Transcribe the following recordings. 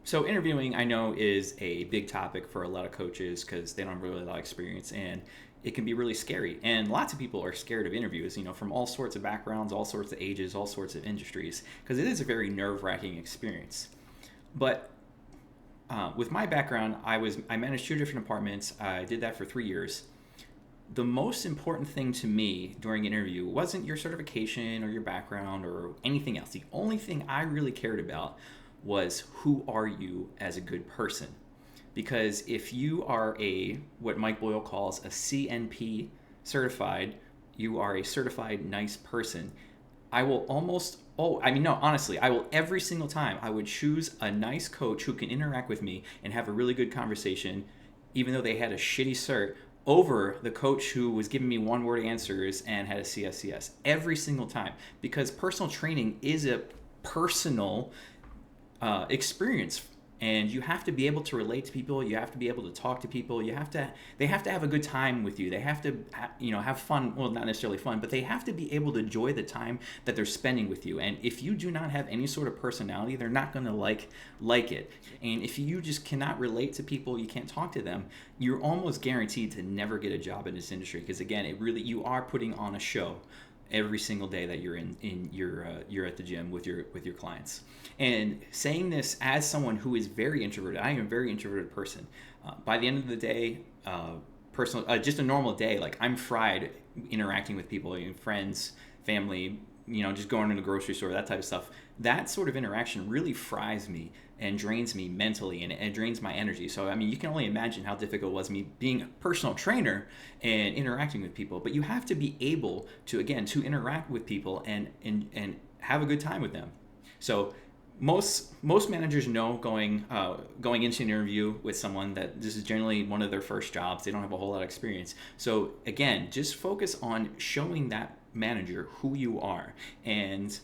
So interviewing, I know, is a big topic for a lot of coaches because they don't have really a lot of experience, and it can be really scary. And lots of people are scared of interviews, from all sorts of backgrounds, all sorts of ages, all sorts of industries, because it is a very nerve-wracking experience. But with my background, I managed two different departments. I did that for 3 years. The most important thing to me during an interview wasn't your certification or your background or anything else. The only thing I really cared about was, who are you as a good person? Because if you are what Mike Boyle calls a CNP certified, you are a certified nice person. I will almost oh I mean no honestly, I will every single time I would choose a nice coach who can interact with me and have a really good conversation, even though they had a shitty cert, over the coach who was giving me one word answers and had a CSCS every single time, because personal training is a personal experience, and you have to be able to relate to people. You have to be able to talk to people. They have to have a good time with you. They have to have fun. Well, not necessarily fun, but they have to be able to enjoy the time that they're spending with you. And if you do not have any sort of personality, they're not going to like it. And if you just cannot relate to people, you can't talk to them, you're almost guaranteed to never get a job in this industry, because again, you are putting on a show every single day that you're at the gym with your clients. And saying this as someone who is very introverted, I am a very introverted person. By the end of the day, just a normal day, like, I'm fried interacting with people, friends, family, just going to the grocery store, that type of stuff. That sort of interaction really fries me and drains me mentally, and it drains my energy. So, I mean, you can only imagine how difficult it was me being a personal trainer and interacting with people. But you have to be able to, again, to interact with people and have a good time with them. So most managers know going into an interview with someone that this is generally one of their first jobs. They don't have a whole lot of experience. So again, just focus on showing that manager who you are, and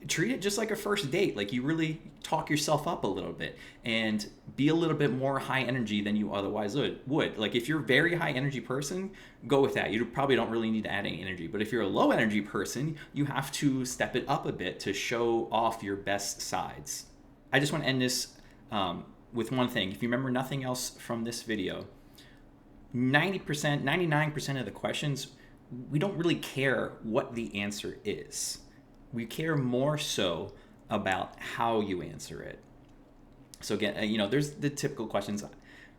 treat it just like a first date. Like, you really talk yourself up a little bit and be a little bit more high energy than you otherwise would. Like, if you're a very high energy person, go with that. You probably don't really need to add any energy. But if you're a low energy person, you have to step it up a bit to show off your best sides. I just want to end this with one thing. If you remember nothing else from this video, 90%, 99% of the questions, we don't really care what the answer is. We care more so about how you answer it. So again, there's the typical questions.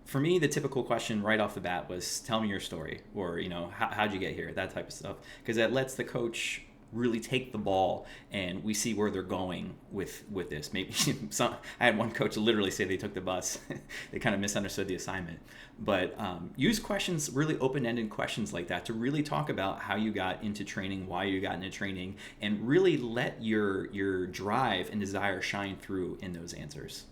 For me, the typical question right off the bat was, tell me your story, or, how'd you get here? That type of stuff. Because that lets the coach really take the ball, and we see where they're going with this. Maybe I had one coach literally say they took the bus. They kind of misunderstood the assignment. But use questions, really open-ended questions like that, to really talk about how you got into training, why you got into training, and really let your drive and desire shine through in those answers.